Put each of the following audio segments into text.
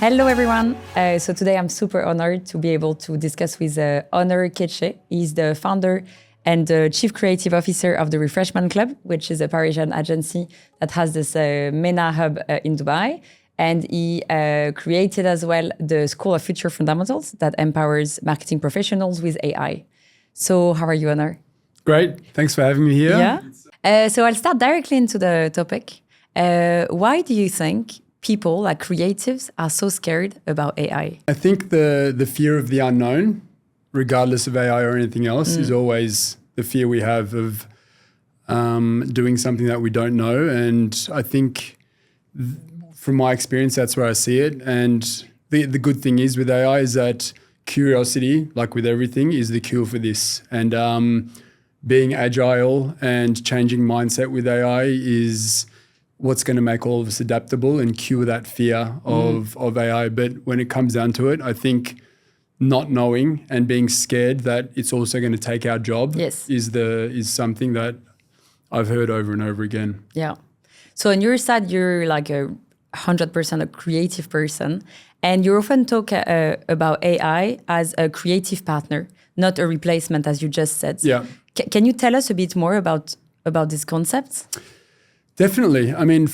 Hello, everyone. So today I'm super honored to be able to discuss with Onur Kece. He's the founder and the chief creative officer of the Refreshment Club, which is a Parisian agency that has this MENA hub in Dubai. And he created as well the School of Future Fundamentals that empowers marketing professionals with AI. So how are you, Onur? Great. Thanks for having me here. Yeah. So I'll start directly into the topic. Why do you think people, like creatives, are so scared about AI? I think the fear of the unknown, regardless of AI or anything else, is always the fear we have of doing something that we don't know. And I think from my experience, that's where I see it. And the good thing is with AI is that curiosity, like with everything, is the cure for this. And being agile and changing mindset with AI is what's going to make all of us adaptable and cure that fear of AI. But when it comes down to it, I think not knowing and being scared that it's also going to take our job is something that I've heard over and over again. Yeah. So on your side, you're like 100% a creative person, and you often talk about AI as a creative partner, not a replacement, as you just said. Yeah. Can you tell us a bit more about this concept? Definitely. I mean,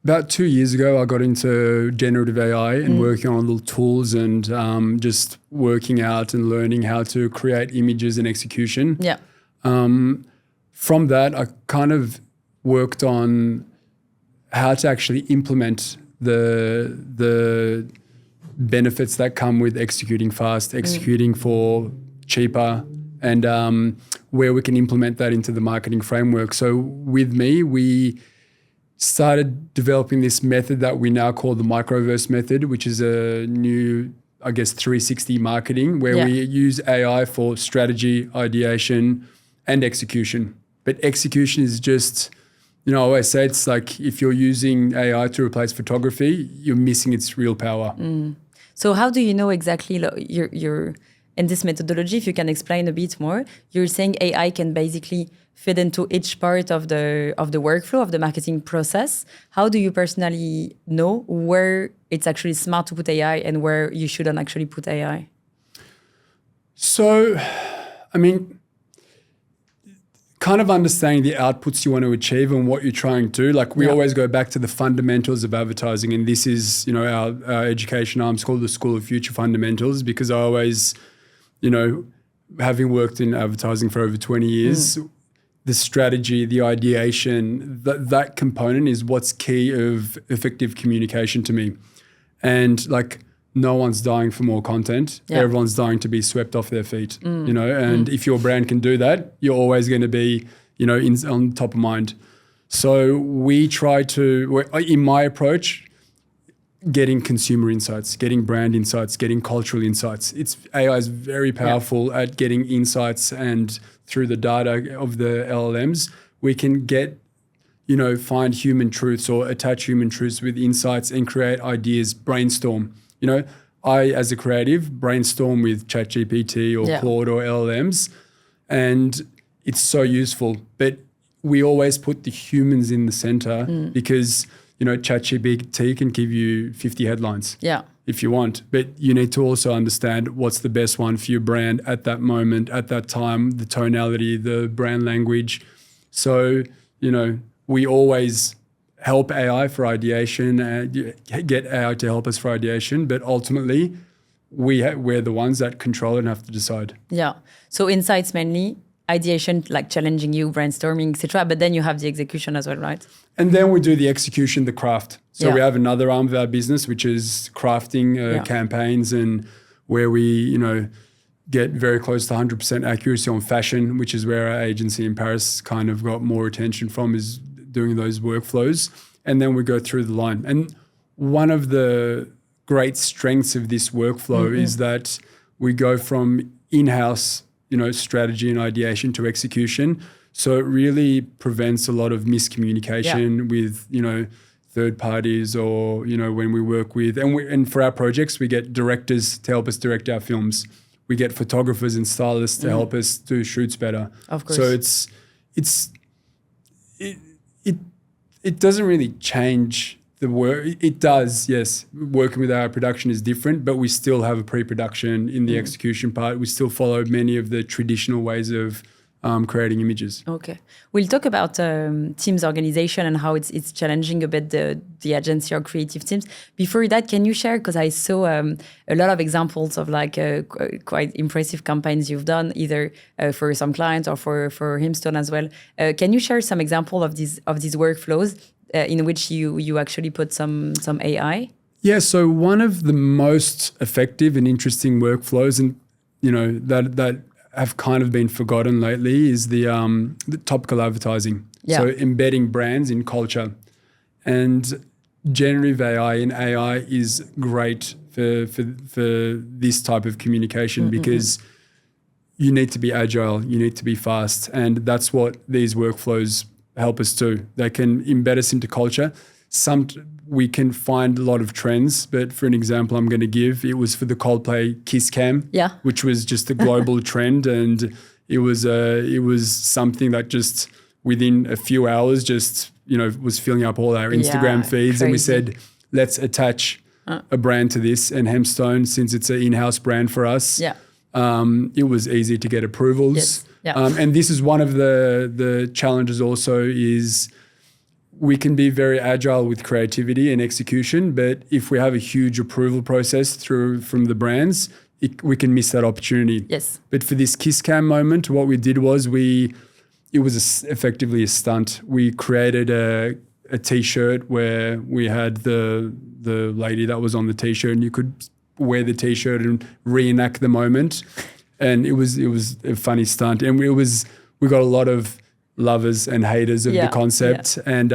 about 2 years ago, I got into generative AI and working on little tools and just working out and learning how to create images and execution. Yeah. From that, I kind of worked on how to actually implement the benefits that come with executing fast, executing for cheaper, and where we can implement that into the marketing framework. So with me, we started developing this method that we now call the microverse method, which is a new, 360 marketing, where we use AI for strategy, ideation, and execution. But execution is just, I always say it's like if you're using AI to replace photography, you're missing its real power. So how do you know exactly you're in this methodology? If you can explain a bit more, you're saying AI can basically fit into each part of the workflow of the marketing process. How do you personally know where it's actually smart to put AI and where you shouldn't actually put AI? So, kind of understanding the outputs you want to achieve and what you're trying to do. Like we always go back to the fundamentals of advertising, and this is, our education arm's called the School of Future Fundamentals, because I always, having worked in advertising for over 20 years, the strategy, the ideation, that component is what's key of effective communication to me. And like no one's dying for more content. Yeah. Everyone's dying to be swept off their feet, and if your brand can do that, you're always going to be, on top of mind. So we try to, in my approach, getting consumer insights, getting brand insights, getting cultural insights. AI is very powerful at getting insights, and through the data of the LLMs, we can get, find human truths or attach human truths with insights and create ideas, brainstorm. I, as a creative, brainstorm with ChatGPT or Claude or LLMs, and it's so useful. But we always put the humans in the center because, ChatGPT can give you 50 headlines if you want. But you need to also understand what's the best one for your brand at that moment, at that time, the tonality, the brand language. So, we always help AI for ideation, get AI to help us for ideation, but ultimately we're the ones that control it and have to decide. Yeah. So insights mainly, ideation, like challenging you, brainstorming, etc. But then you have the execution as well, right? And then we do the execution, the craft. So we have another arm of our business, which is crafting campaigns, and where we, get very close to 100% accuracy on fashion, which is where our agency in Paris kind of got more attention from, is doing those workflows. And then we go through the line. And one of the great strengths of this workflow is that we go from in-house, strategy and ideation to execution. So it really prevents a lot of miscommunication with, third parties, or, when we work with, and for our projects, we get directors to help us direct our films. We get photographers and stylists to help us do shoots better. Of course. So it doesn't really change the work. It does, yes. Working with our production is different, but we still have a pre-production in the execution part. We still follow many of the traditional ways of creating images. Okay, we'll talk about teams organization and how it's challenging a bit the agency or creative teams. Before that, can you share, because I saw a lot of examples of like quite impressive campaigns you've done, either for some clients or for Heimstone as well. Can you share some example of these workflows in which you actually put some AI? Yeah, so one of the most effective and interesting workflows, and that have kind of been forgotten lately, is the topical advertising. Yeah. So embedding brands in culture. And generative AI and AI is great for this type of communication because you need to be agile, you need to be fast. And that's what these workflows help us do. They can embed us into culture. We can find a lot of trends, but for an example I'm going to give, it was for the Coldplay Kiss Cam, which was just a global trend, and it was something that just within a few hours was filling up all our Instagram feeds, crazy. And we said, let's attach a brand to this, and Heimstone, since it's an in-house brand for us, it was easy to get approvals. Yes. Yeah. And this is one of the challenges also is we can be very agile with creativity and execution, but if we have a huge approval process from the brands, we can miss that opportunity. Yes. But for this Kiss Cam moment, what we did was it was effectively a stunt. We created a T-shirt where we had the lady that was on the T-shirt, and you could wear the T-shirt and reenact the moment, and it was a funny stunt, and we got a lot of lovers and haters of the concept, and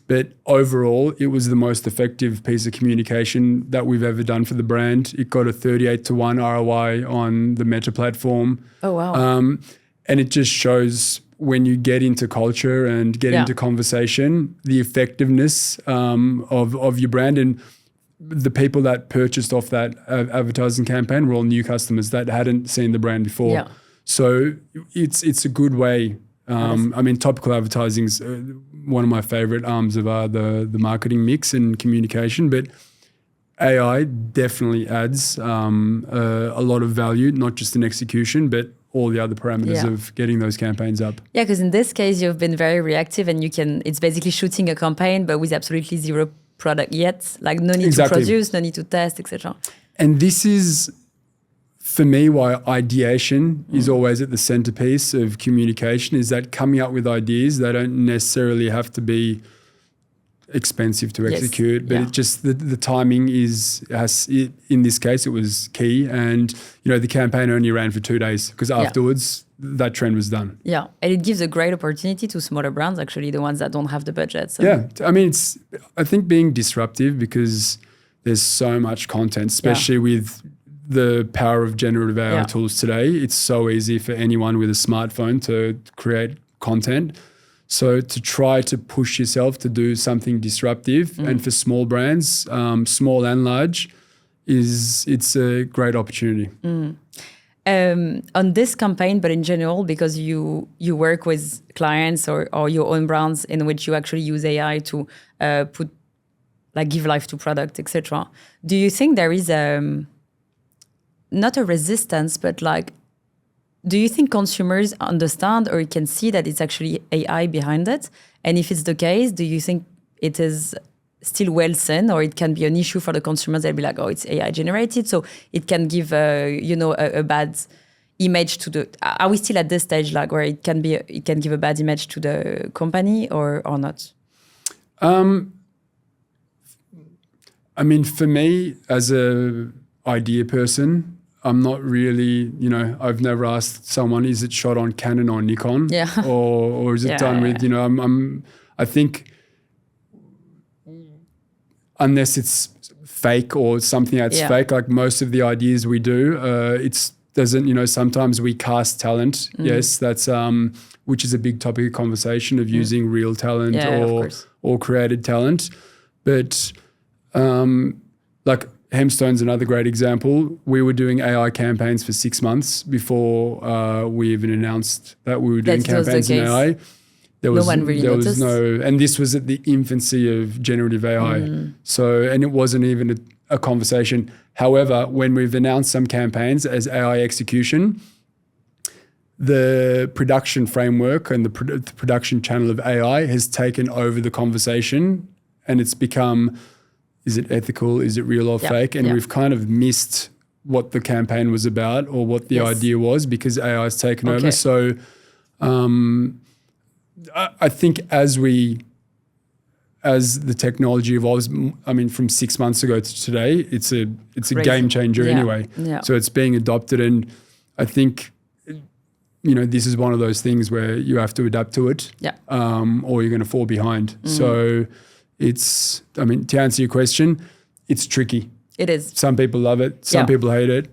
but overall it was the most effective piece of communication that we've ever done for the brand. It got a 38-to-1 ROI on the Meta platform. Oh wow. And it just shows when you get into culture and get into conversation, the effectiveness of your brand. And the people that purchased off that advertising campaign were all new customers that hadn't seen the brand before. Yeah. So it's a good way. I mean, topical advertising is one of my favorite arms of the marketing mix and communication, but AI definitely adds a lot of value, not just in execution, but all the other parameters of getting those campaigns up. Yeah, because in this case, you've been very reactive, and it's basically shooting a campaign, but with absolutely zero product yet, like no need to produce, no need to test, etc. And this is, for me, why ideation is always at the centerpiece of communication, is that coming up with ideas, they don't necessarily have to be expensive to execute, but it just the timing in this case it was key, and the campaign only ran for 2 days because afterwards that trend was done. Yeah, and it gives a great opportunity to smaller brands, actually, the ones that don't have the budget. So. Yeah, I mean, I think being disruptive, because there's so much content, especially with the power of generative AI tools today. It's so easy for anyone with a smartphone to create content. So to try to push yourself to do something disruptive, and for small brands, small and large, it's a great opportunity. On this campaign, but in general, because you work with clients or your own brands in which you actually use AI to give life to product, etc. Do you think there is not a resistance, but do you think consumers understand or can see that it's actually AI behind it? And if it's the case, do you think it is still well seen, or it can be an issue for the consumers? They'll be like, oh, it's AI generated, so it can give a bad image to the. Are we still at this stage where it can give a bad image to the company or not? I mean, for me as a idea person, I'm not really, I've never asked someone, is it shot on Canon or Nikon? Yeah. Or is it done with, I think unless it's fake or something that's fake, like most of the ideas we do, sometimes we cast talent. Yes, that's, which is a big topic of conversation of using real talent or created talent. But Heimstone's another great example. We were doing AI campaigns for 6 months before we even announced that we were doing campaigns in AI. there was no one really noticed. And this was at the infancy of generative AI. So, and it wasn't even a conversation. However, when we've announced some campaigns as AI execution, the production framework and the production channel of AI has taken over the conversation, and it's become, is it ethical? Is it real or fake? And we've kind of missed what the campaign was about or what the idea was because AI has taken over. So I think as the technology evolves, I mean, from 6 months ago to today, it's a game changer anyway. Yeah. So it's being adopted, and I think, this is one of those things where you have to adapt to it, or you're going to fall behind. So to answer your question, it's tricky. It is. Some people love it. Some people hate it.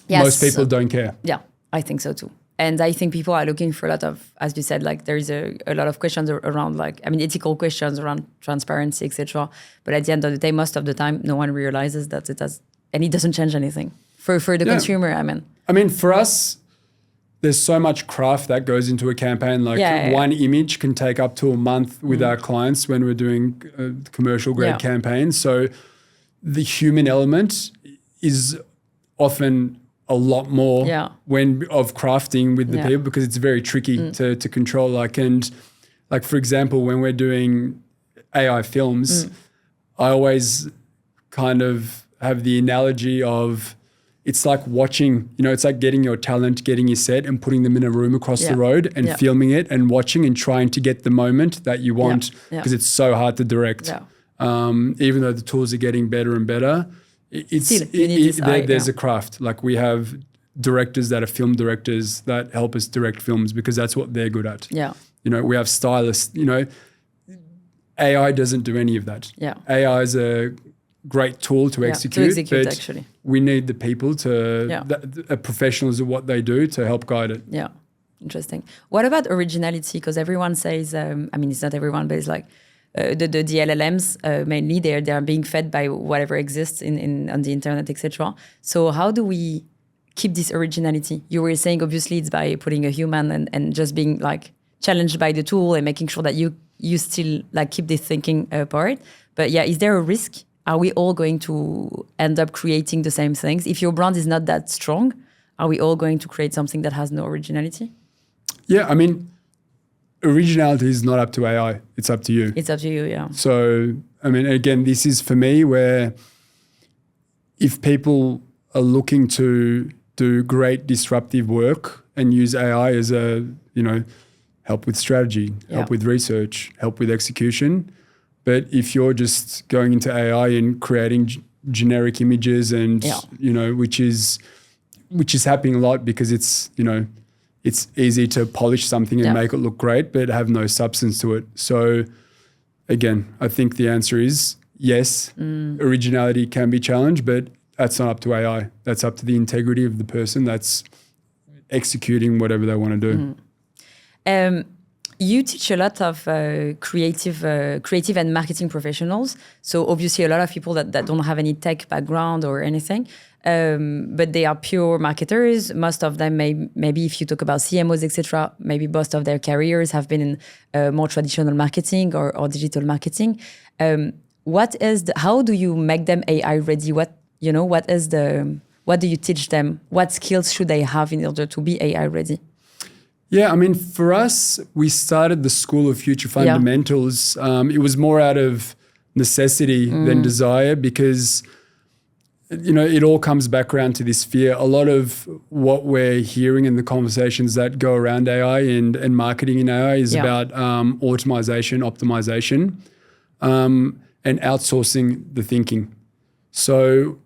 Yes. Most people don't care. Yeah, I think so too. And I think people are looking for a lot of, as you said, like there is a lot of questions around ethical questions around transparency, etc. But at the end of the day, most of the time, no one realizes that it does, and it doesn't change anything for the consumer. I mean, for us, there's so much craft that goes into a campaign. One image can take up to a month with our clients when we're doing commercial grade campaigns. So the human element is often a lot more of crafting with the people, because it's very tricky to control. For example, when we're doing AI films, I always kind of have the analogy of, it's like watching, it's like getting your talent, getting your set and putting them in a room across the road and filming it and watching and trying to get the moment that you want, because it's so hard to direct. Even though the tools are getting better and better, there's a craft. Like, we have directors that are film directors that help us direct films because that's what they're good at. We have stylists. AI doesn't do any of that. AI is a great tool to execute, but actually, we need the people professionals at what they do to help guide it. Yeah, interesting. What about originality? Because everyone says, it's not everyone, but it's like the LLMs mainly they're being fed by whatever exists on the internet, etc. So how do we keep this originality? You were saying obviously it's by putting a human and just being like challenged by the tool and making sure that you still like keep this thinking part. But is there a risk? Are we all going to end up creating the same things? If your brand is not that strong, are we all going to create something that has no originality? Yeah, originality is not up to AI. It's up to you. It's up to you, yeah. So, again, this is for me where if people are looking to do great disruptive work and use AI as help with strategy, help with research, help with execution. But if you're just going into AI and creating generic images and, which is happening a lot because it's easy to polish something and make it look great, but have no substance to it. So again, I think the answer is yes, originality can be challenged, but that's not up to AI. That's up to the integrity of the person that's executing whatever they want to do. You teach a lot of creative and marketing professionals. So obviously a lot of people that don't have any tech background or anything, but they are pure marketers. Most of them maybe if you talk about CMOs, etc., maybe most of their careers have been in more traditional marketing or digital marketing. How do you make them AI ready? What do you teach them? What skills should they have in order to be AI ready? Yeah, for us, we started the School of Future Fundamentals. It was more out of necessity than desire because, it all comes back around to this fear. A lot of what we're hearing in the conversations that go around AI and marketing in AI is about optimization, and outsourcing the thinking. So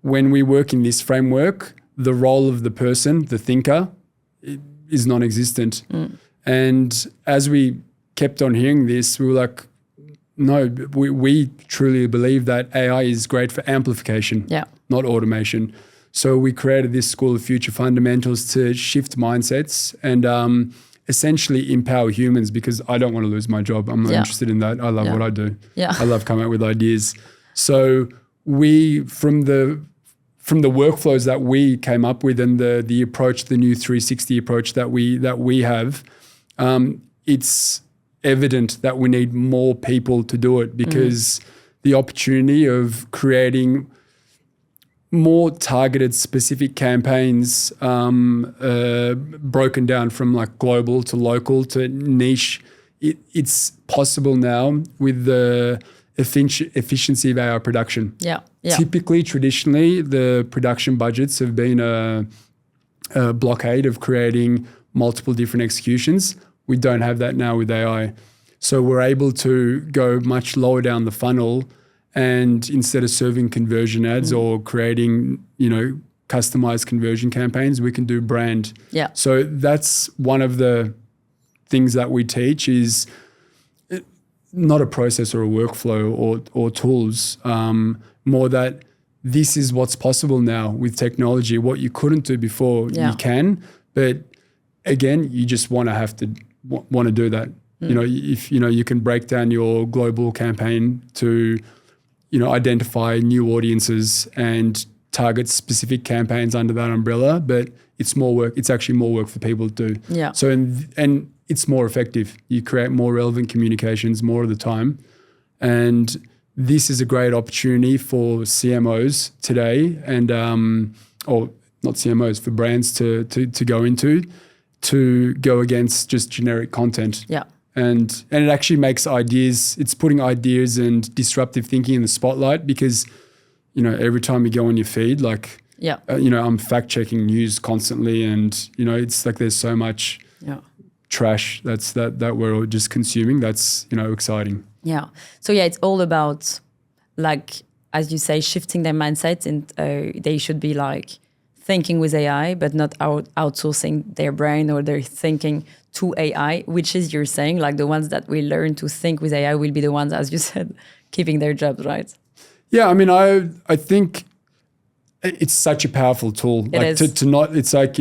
when we work in this framework, the role of the person, the thinker, is non-existent. And as we kept on hearing this, we were like, no, we truly believe that AI is great for amplification, not automation. So we created this School of Future Fundamentals to shift mindsets and essentially empower humans, because I don't want to lose my job. I'm not interested in that. I love what I do. I love coming up with ideas. So from the workflows that we came up with and the approach, the new 360 approach that we have, it's evident that we need more people to do it, because the opportunity of creating more targeted, specific campaigns, broken down from like global to local to niche, it's possible now with the efficiency of our production. Yeah. Typically, traditionally, the production budgets have been a blockade of creating multiple different executions. We don't have that now with AI. So we're able to go much lower down the funnel, and instead of serving conversion ads or creating, customized conversion campaigns, we can do brand. Yeah. So that's one of the things that we teach, is not a process or a workflow or tools, more that this is what's possible now with technology. What you couldn't do before, you can, but again, you just want to do that. If you can break down your global campaign to, identify new audiences and target specific campaigns under that umbrella, but it's more work. It's actually more work for people to do. Yeah. So and it's more effective. You create more relevant communications more of the time, and this is a great opportunity for CMOs today, and or not CMOs, for brands to go against just generic content. Yeah. And it actually makes it's putting ideas and disruptive thinking in the spotlight, because, every time you go on your feed, like, I'm fact checking news constantly, and, it's like there's so much trash that we're all just consuming. That's, exciting. Yeah. So it's all about, like, as you say, shifting their mindset, and they should be like thinking with AI, but not outsourcing their brain or their thinking to AI, which is, you're saying, like, the ones that will learn to think with AI will be the ones, as you said, keeping their jobs, right? Yeah, I mean, I think it's such a powerful tool. It is. To not, it's like,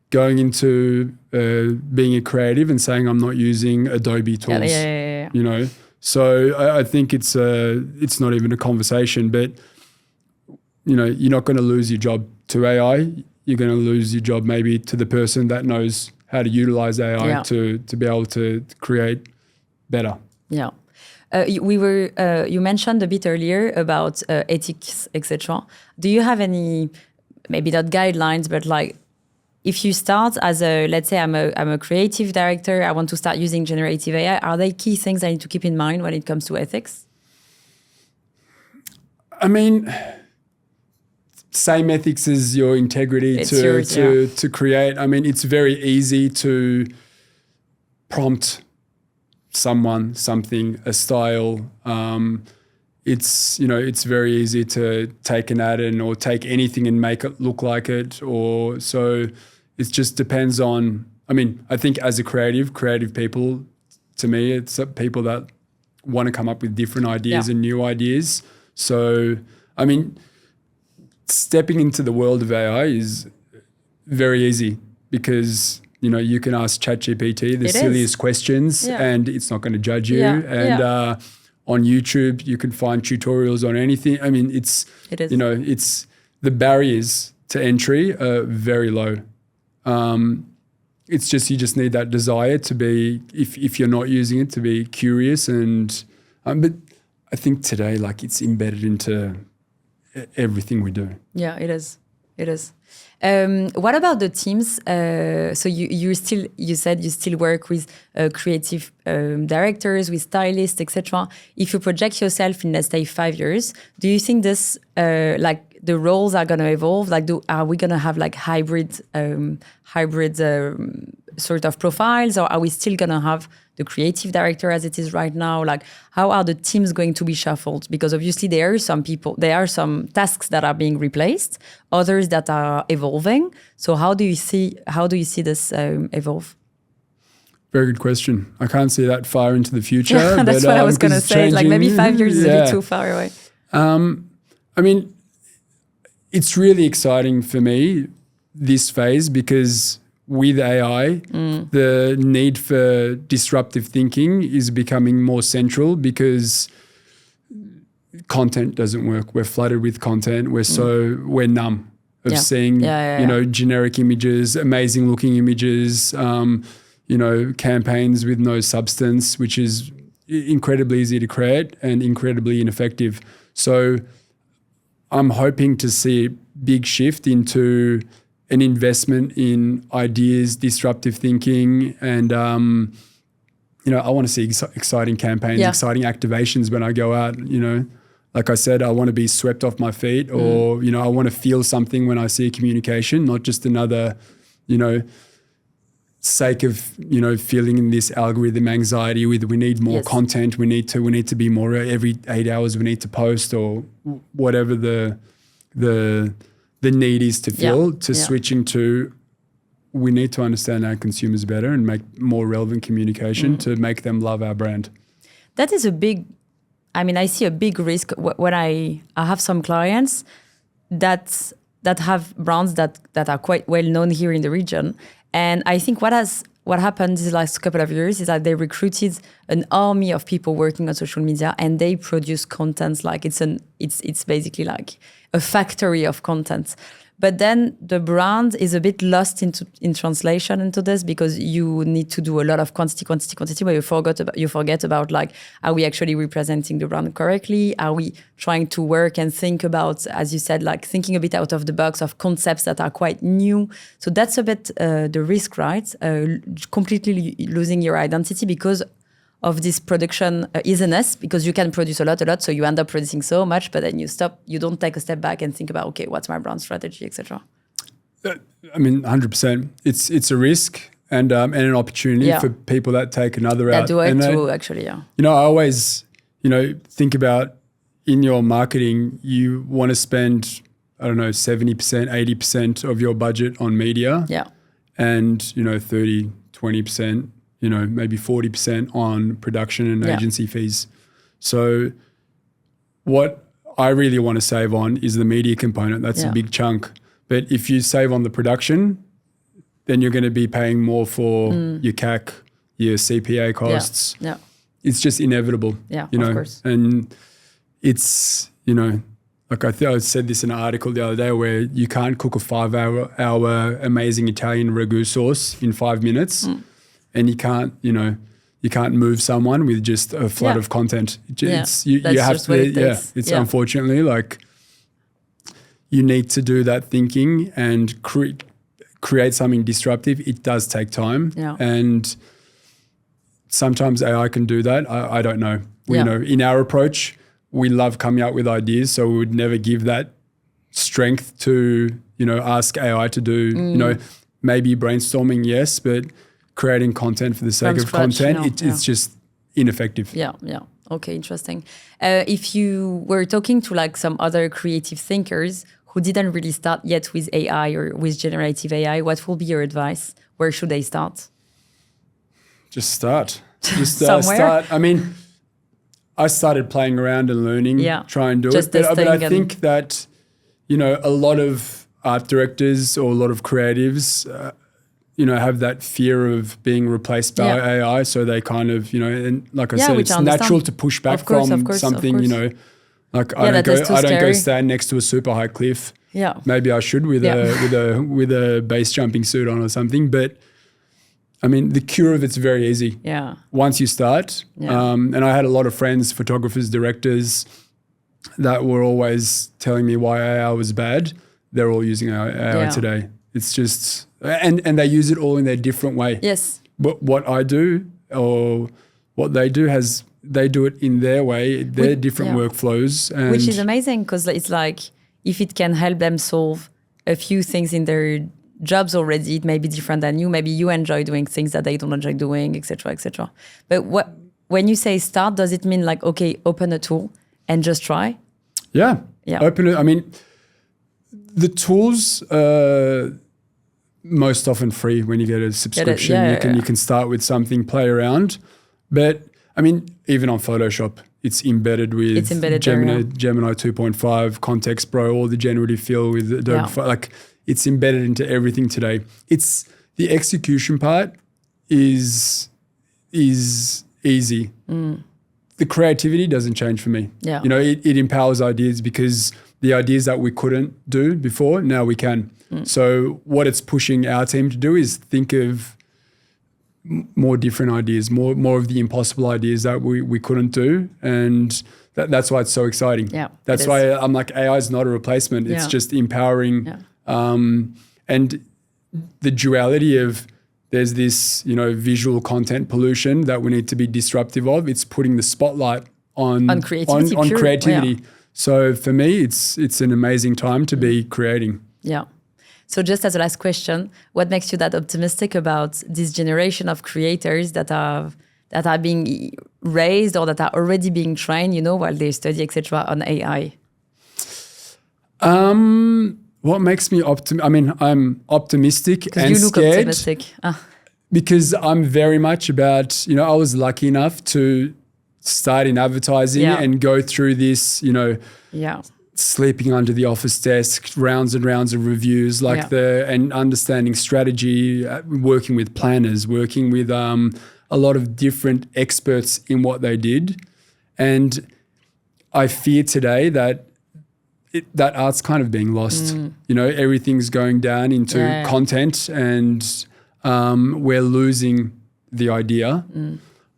going into being a creative and saying I'm not using Adobe tools. Yeah. So I think it's not even a conversation, but you're not going to lose your job to AI. You're going to lose your job maybe to the person that knows how to utilize AI to be able to create better. Yeah. You mentioned a bit earlier about ethics, etc. Do you have any, maybe not guidelines, but like, if you start as let's say I'm a creative director, I want to start using generative AI, are there key things I need to keep in mind when it comes to ethics? I mean, same ethics as your integrity to create. I mean, it's very easy to prompt someone, something, a style. It's very easy to take an ad or take anything and make it look like it. So it just depends on, I think as a creative people, to me, it's people that want to come up with different ideas and new ideas. So, stepping into the world of AI is very easy, because you can ask ChatGPT the silliest questions and it's not going to judge you. On YouTube you can find tutorials on anything. It's the barriers to entry are very low. It's just, you just need that desire to be, if you're not using it, to be curious. And but I think today, like, it's embedded into everything we do. Yeah, it is. What about the teams? So you said you still work with creative directors, with stylists, etc. If you project yourself in, let's say, 5 years, do you think this the roles are going to evolve? Like, are we going to have like hybrid sort of profiles, or are we still going to have the creative director as it is right now? Like, how are the teams going to be shuffled? Because obviously there are some tasks that are being replaced, others that are evolving. So how do you see this evolve? Very good question. I can't see that far into the future. Yeah, that's what I was going to say. Like, maybe 5 years is a bit too far away. It's really exciting for me, this phase, because with AI, the need for disruptive thinking is becoming more central, because content doesn't work. We're flooded with content. We're numb of seeing, generic images, amazing looking images, campaigns with no substance, which is incredibly easy to create and incredibly ineffective. So I'm hoping to see a big shift into an investment in ideas, disruptive thinking, and I want to see exciting campaigns, exciting activations when I go out. Like I said, I want to be swept off my feet, or I want to feel something when I see a communication, not just another, sake of feeling this algorithm anxiety with we need more content, we need to be more every 8 hours, we need to post, or whatever the need is to feel, switching to we need to understand our consumers better and make more relevant communication to make them love our brand. That is I see a big risk when I have some clients that have brands that are quite well known here in the region. And I think what happened these last couple of years is that they recruited an army of people working on social media, and they produce content like it's basically like a factory of content. But then the brand is a bit lost in translation into this, because you need to do a lot of quantity, but you forget about like, are we actually representing the brand correctly? Are we trying to work and think about, as you said, like thinking a bit out of the box of concepts that are quite new? So that's a bit the risk, right? Completely losing your identity because of this production easiness, because you can produce a lot, so you end up producing so much, but then you stop, you don't take a step back and think about, okay, what's my brand strategy, etc. 100%. It's a risk and an opportunity for people that take another route. That do it too, actually, I always, think about in your marketing, you want to spend, 70%, 80% of your budget on media. Yeah. And, 30, 20%, maybe 40% on production and agency fees. So what I really want to save on is the media component. That's a big chunk. But if you save on the production, then you're going to be paying more for your CAC, your CPA costs. Yeah. It's just inevitable. Yeah, of course. And it's, like I said this in an article the other day, where you can't cook a 5-hour amazing Italian ragu sauce in 5 minutes. And you can't move someone with just a flood of content. You have to, it's unfortunately like you need to do that thinking and create something disruptive. It does take time. Yeah. And sometimes AI can do that. I don't know. In our approach, we love coming up with ideas. So we would never give that strength to, ask AI to do, maybe brainstorming, yes, but creating content for the sake of content, it's just ineffective. Yeah. Okay, interesting. If you were talking to like some other creative thinkers who didn't really start yet with AI or with generative AI, what will be your advice? Where should they start? Just start. Just Somewhere? start. I started playing around and learning, try and do it. But I think that, a lot of art directors or a lot of creatives have that fear of being replaced by AI. So they kind of, and like I said, it's natural to push back from something, like I don't go stand next to a super high cliff. Yeah. Maybe I should with a base jumping suit on or something. But the cure of it's very easy. Yeah. Once you start. Yeah. And I had a lot of friends, photographers, directors that were always telling me why AI was bad. They're all using AI today. It's just, and they use it all in their different way. Yes. But what I do or what they do they do it in their way, their different workflows. And which is amazing, because it's like, if it can help them solve a few things in their jobs already, it may be different than you. Maybe you enjoy doing things that they don't enjoy doing, etc., etc. But when you say start, does it mean like, okay, open a tool and just try? Yeah. Open it. The tools most often free when you get a subscription. You can start with something, play around. But even on Photoshop, it's embedded with Gemini 2.5, Context Pro, all the generative fill with Adobe. Like it's embedded into everything today. It's the execution part is easy. The creativity doesn't change for me. Yeah. It empowers ideas, because the ideas that we couldn't do before, now we can. So what it's pushing our team to do is think of more different ideas, more of the impossible ideas that we couldn't do, and that's why it's so exciting. Yeah, that's why I'm like, AI is not a replacement. It's just empowering. And the duality of there's this, visual content pollution that we need to be disruptive of. It's putting the spotlight on creativity. On creativity. So for me, it's an amazing time to be creating. Yeah. So just as a last question, what makes you that optimistic about this generation of creators that are being raised or that are already being trained, while they study, etc., on AI? What makes me I'm optimistic and you look scared. Optimistic. Because I'm very much about, I was lucky enough to start in advertising and go through this, sleeping under the office desk, rounds and rounds of reviews, and understanding strategy, working with planners, working with a lot of different experts in what they did. And I fear today that that art's kind of being lost. Everything's going down into content, and we're losing the idea.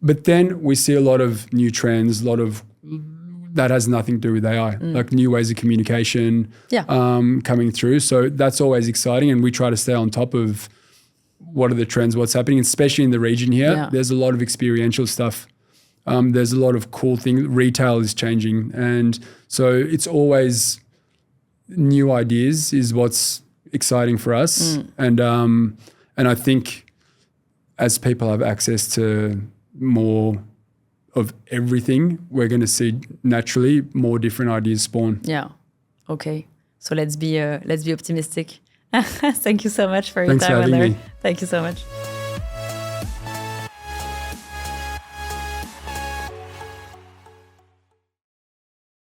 But then we see a lot of new trends, that has nothing to do with AI, like new ways of communication coming through. So that's always exciting, and we try to stay on top of what are the trends, what's happening, especially in the region here. Yeah. There's a lot of experiential stuff. There's a lot of cool things. Retail is changing, and so it's always new ideas is what's exciting for us. And I think as people have access to more of everything, we're going to see naturally more different ideas spawn. Yeah. Okay. So let's be optimistic. Thank you so much for your time. Thanks for having me. Thank you so much.